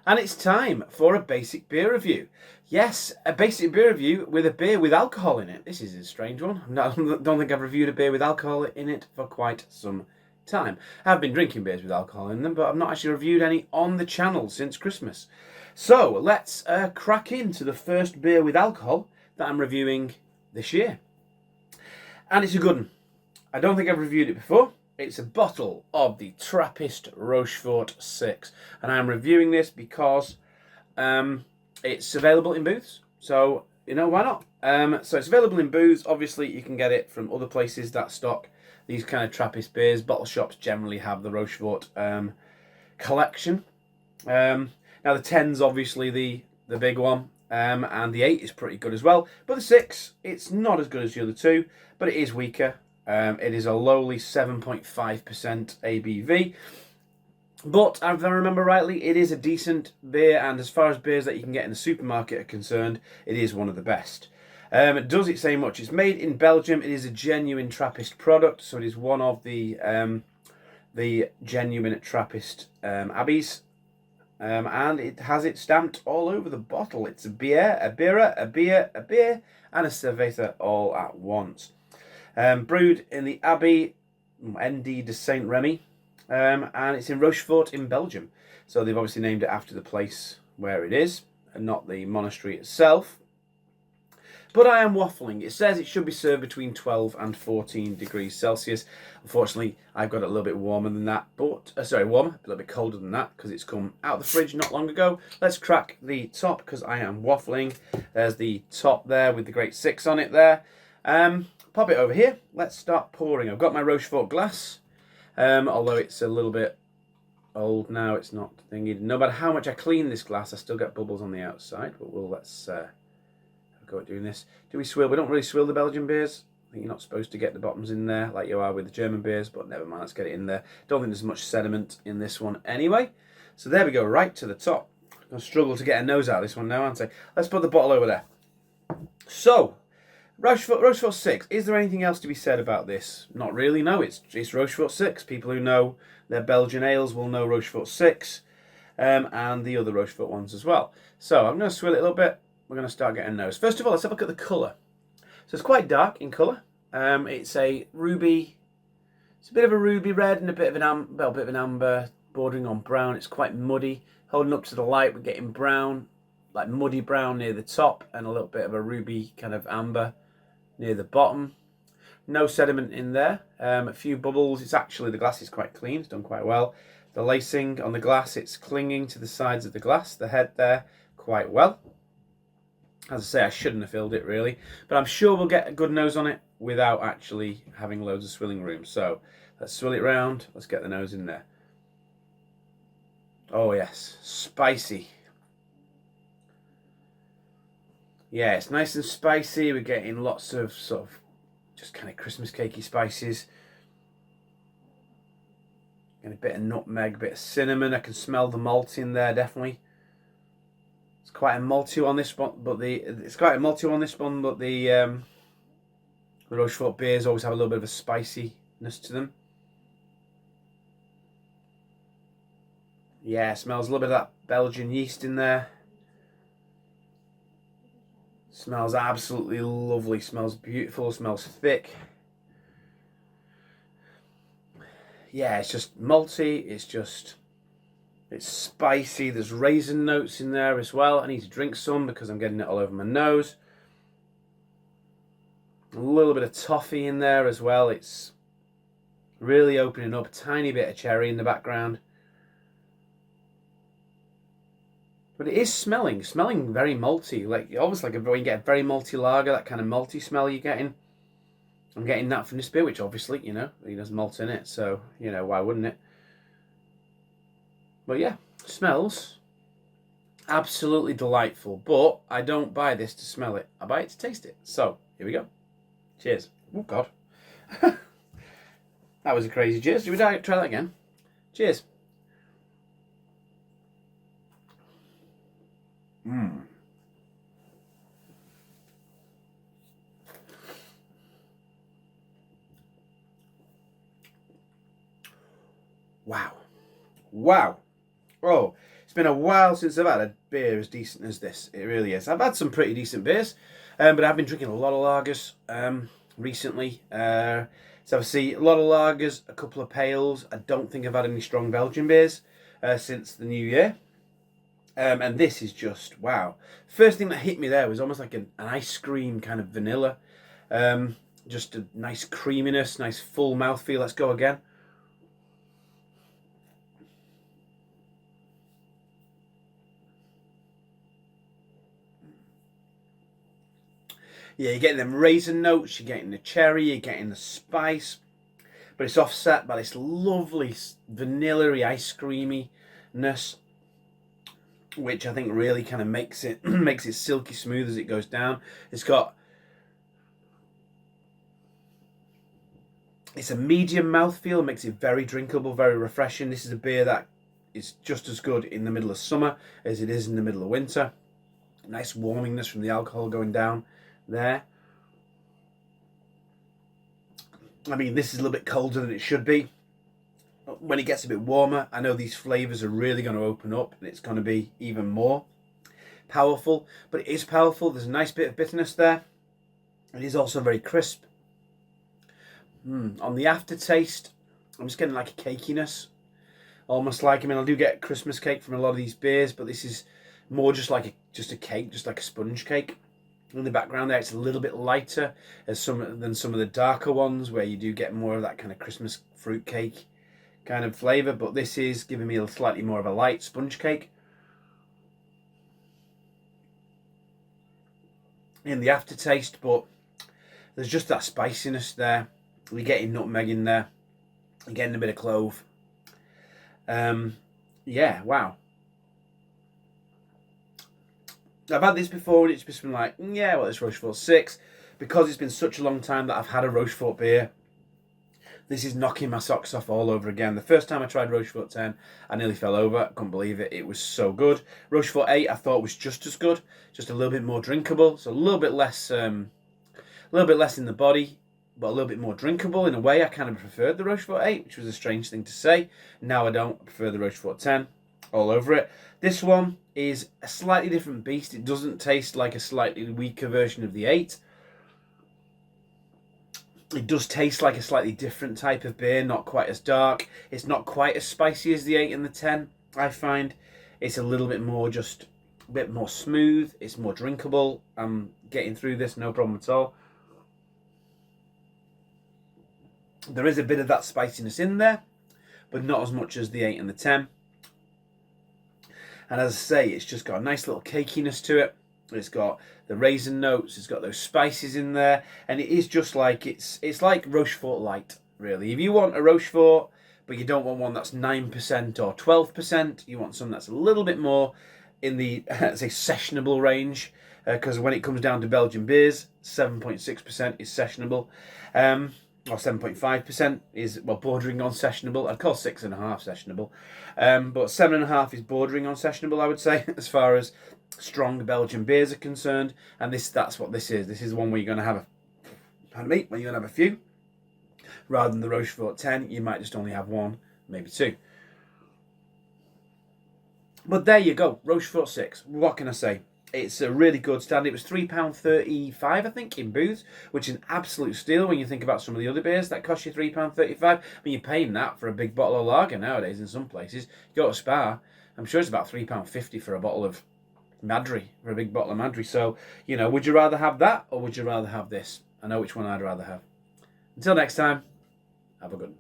And it's time for a basic beer review. Yes, a basic beer review with a beer with alcohol in it. This is a strange one. I don't think I've reviewed a beer with alcohol in it for quite some time. I've been drinking beers with alcohol in them, but I've not actually reviewed any on the channel since Christmas. So let's crack into the first beer with alcohol that I'm reviewing this year. And it's a good one. I don't think I've reviewed it before. It's a bottle of the Trappist Rochefort 6. And I'm reviewing this because it's available in booths. So, why not? So it's available in booths. Obviously, you can get it from other places that stock these kind of Trappist beers. Bottle shops generally have the Rochefort collection. Now, the 10's obviously the big one. And the 8 is pretty good as well. But the 6, it's not as good as the other two, but it is weaker. It is a lowly 7.5% ABV. But if I remember rightly, it is a decent beer, and as far as beers that you can get in the supermarket are concerned, it is one of the best. Does it say much? It's made in Belgium. It is a genuine Trappist product, so it is one of the genuine Trappist abbeys. And it has it stamped all over the bottle. It's a beer, a beer, a beer, a beer, and a cerveza all at once. Brewed in the Abbey ND de Saint Remy, and it's in Rochefort in Belgium. So they've obviously named it after the place where it is, and not the monastery itself. But I am waffling. It says it should be served between 12 and 14 degrees Celsius. Unfortunately, I've got it a little bit warmer than that, but warmer, a little bit colder than that, because it's come out of the fridge not long ago. Let's crack the top, because I am waffling. There's the top there with the great 6 on it there. Pop it over here. Let's start pouring. I've got my Rochefort glass, although it's a little bit old now. It's not thingy. No matter how much I clean this glass, I still get bubbles on the outside. But let's go at doing this. Do we swill? We don't really swill the Belgian beers. I think you're not supposed to get the bottoms in there like you are with the German beers, but never mind. Let's get it in there. Don't think there's much sediment in this one anyway. So there we go, right to the top. I'm going to struggle to get a nose out of this one now, aren't I? Let's put the bottle over there. So, Rochefort 6. Is there anything else to be said about this? Not really, no. It's Rochefort 6. People who know their Belgian ales will know Rochefort 6, and the other Rochefort ones as well. So I'm going to swill it a little bit. We're going to start getting a nose. First of all, let's have a look at the colour. So it's quite dark in colour. It's a ruby. It's a bit of a ruby red and a bit of an amber, bordering on brown. It's quite muddy. Holding up to the light, we're getting brown, like muddy brown near the top, and a little bit of a ruby kind of amber near the bottom. No sediment in there. A few bubbles. It's actually, the glass is quite clean. It's done quite well. The lacing on the glass, it's clinging to the sides of the glass, the head there, quite well. As I say, I shouldn't have filled it really, but I'm sure we'll get a good nose on it without actually having loads of swilling room. So let's swill it round. Let's get the nose in there. Oh yes, spicy. Yeah, it's nice and spicy. We're getting lots of sort of just kind of Christmas cakey spices. And a bit of nutmeg, a bit of cinnamon. I can smell the malt in there, definitely. It's quite a malty one on this one, but the Rochefort beers always have a little bit of a spiciness to them. Yeah, it smells a little bit of that Belgian yeast in there. Smells absolutely lovely. Smells beautiful. Smells thick. Yeah, it's just malty. It's spicy. There's raisin notes in there as well. I need to drink some because I'm getting it all over my nose. A little bit of toffee in there as well. It's really opening up. A tiny bit of cherry in the background. But it is smelling very malty. Like, almost like when you get a very malty lager, that kind of malty smell you're getting. I'm getting that from this beer, which obviously, it has malt in it. So, why wouldn't it? But yeah, smells absolutely delightful. But I don't buy this to smell it. I buy it to taste it. So, here we go. Cheers. Oh, God. That was a crazy cheers. Should we try that again? Cheers. Wow. Wow. Oh, It's been a while since I've had a beer as decent as this. It really is. I've had some pretty decent beers, but I've been drinking a lot of lagers recently. So obviously a lot of lagers, a couple of pales. I don't think I've had any strong Belgian beers since the new year. And this is just, wow. First thing that hit me there was almost like an ice cream kind of vanilla. Just a nice creaminess, nice full mouthfeel. Let's go again. Yeah, you're getting them raisin notes, you're getting the cherry, you're getting the spice. But it's offset by this lovely vanilla-y, ice creaminess, which I think really kind of makes it makes it silky smooth as it goes down. It's a medium mouthfeel, makes it very drinkable, very refreshing. This is a beer that is just as good in the middle of summer as it is in the middle of winter. Nice warmingness from the alcohol going down there. I mean, this is a little bit colder than it should be. When it gets a bit warmer, I know these flavours are really going to open up and it's going to be even more powerful. But it is powerful. There's a nice bit of bitterness there. It is also very crisp. On the aftertaste, I'm just getting like a cakiness. Almost like, I mean, I do get Christmas cake from a lot of these beers, but this is more just like a cake, just like a sponge cake. In the background there, it's a little bit lighter than some of the darker ones where you do get more of that kind of Christmas fruit cake kind of flavour, but this is giving me a slightly more of a light sponge cake. In the aftertaste, but there's just that spiciness there. We're getting nutmeg in there. You're getting a bit of clove. Yeah, wow. I've had this before and it's just been like, yeah, well, it's Rochefort 6. Because it's been such a long time that I've had a Rochefort beer, this is knocking my socks off all over again. The first time I tried Rochefort 10, I nearly fell over. I couldn't believe it. It was so good. Rochefort 8, I thought was just as good, just a little bit more drinkable. So a little bit less in the body, but a little bit more drinkable. In a way, I kind of preferred the Rochefort 8, which was a strange thing to say. Now I don't. I prefer the Rochefort 10 all over it. This one is a slightly different beast. It doesn't taste like a slightly weaker version of the 8. It does taste like a slightly different type of beer, not quite as dark. It's not quite as spicy as the 8 and the 10, I find. It's a little bit more just a bit more smooth. It's more drinkable. I'm getting through this, no problem at all. There is a bit of that spiciness in there, but not as much as the 8 and the 10. And as I say, it's just got a nice little cakiness to it. It's got the raisin notes. It's got those spices in there, and it is just like it's like Rochefort Light, really. If you want a Rochefort, but you don't want one that's 9% or 12%, you want something that's a little bit more in the say sessionable range, because when it comes down to Belgian beers, 7.6% is sessionable. Or 7.5% is, well, bordering on sessionable. I'd call 6.5 sessionable. But 7.5 is bordering on sessionable, I would say, as far as strong Belgian beers are concerned. And that's what this is. This is one where you're going to have where you're going to have a few. Rather than the Rochefort 10, you might just only have one, maybe two. But there you go, Rochefort 6. What can I say? It's a really good stand. It was £3.35, I think, in booths, which is an absolute steal when you think about some of the other beers that cost you £3.35. I mean, you're paying that for a big bottle of lager nowadays in some places. You go to Spa, I'm sure it's about £3.50 for a bottle of Madry, for a big bottle of Madry. So, you know, would you rather have that or would you rather have this? I know which one I'd rather have. Until next time, have a good one.